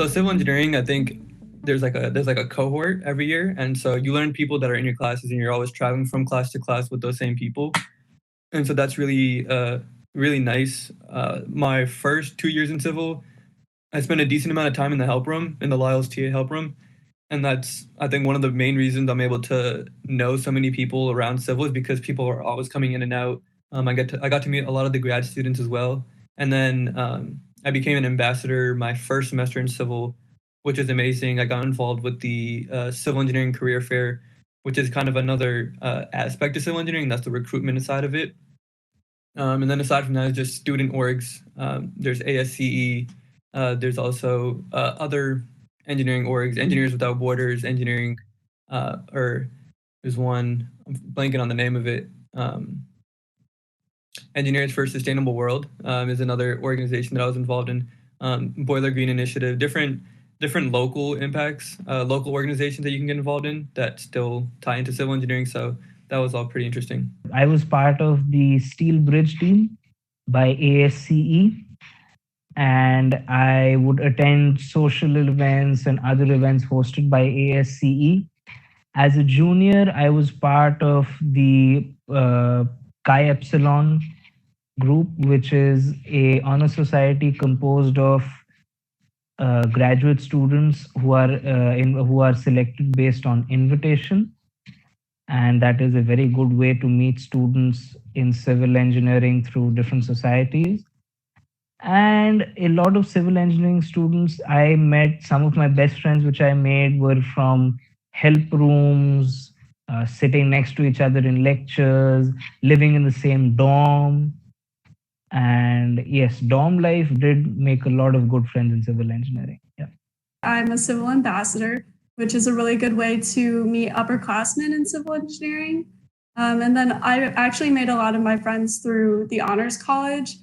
So civil engineering, I think there's like a cohort every year, and so you learn people that are in your classes, and you're always traveling from class to class with those same people, and so that's really nice. My first 2 years in civil, I spent a decent amount of time in the help room, in the Lyles TA help room, and that's I think one of the main reasons I'm able to know so many people around civil is because people are always coming in and out. I got to meet a lot of the grad students as well, and then I became an ambassador my first semester in civil, which is amazing. I got involved with the civil engineering career fair, which is kind of another aspect of civil engineering. That's the recruitment side of it. And then aside from that, it's just student orgs. There's ASCE. There's also other engineering orgs, Engineers Without Borders, engineering, or there's one, I'm blanking on the name of it. Engineers for a Sustainable World is another organization that I was involved in. Boiler Green Initiative, different local impacts, local organizations that you can get involved in that still tie into civil engineering. So that was all pretty interesting. I was part of the Steel Bridge team by ASCE, and I would attend social events and other events hosted by ASCE. As a junior, I was part of the Chi Epsilon group, which is a honor society composed of graduate students who are selected based on invitation, and that is a very good way to meet students in civil engineering through different societies. And a lot of civil engineering students I met, some of my best friends which I made were from help rooms, sitting next to each other in lectures, living in the same dorm. And yes, dorm life did make a lot of good friends in civil engineering. Yeah. I'm a civil ambassador, which is a really good way to meet upperclassmen in civil engineering. And then I actually made a lot of my friends through the honors college,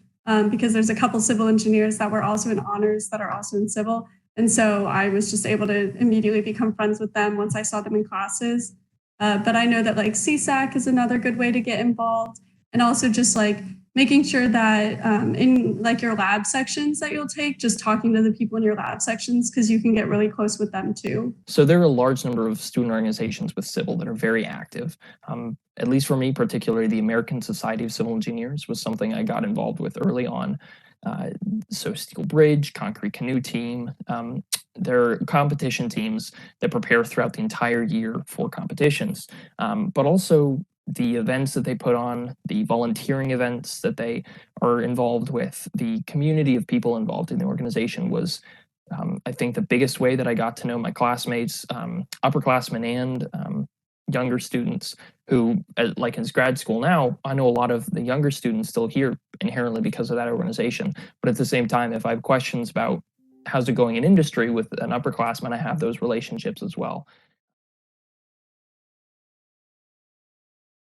because there's a couple civil engineers that were also in honors that are also in civil. And so I was just able to immediately become friends with them once I saw them in classes. But I know that like CSAC is another good way to get involved. And also just like making sure that in like your lab sections that you'll take, just talking to the people in your lab sections, because you can get really close with them too. So there are a large number of student organizations with civil that are very active. At least for me, particularly the American Society of Civil Engineers was something I got involved with early on. So Steel Bridge, Concrete Canoe Team, they're competition teams that prepare throughout the entire year for competitions, but also the events that they put on, the volunteering events that they are involved with, the community of people involved in the organization was, I think, the biggest way that I got to know my classmates, upperclassmen and younger students who, like in grad school now, I know a lot of the younger students still here inherently because of that organization. But at the same time, if I have questions about how's it going in industry with an upperclassman, I have those relationships as well.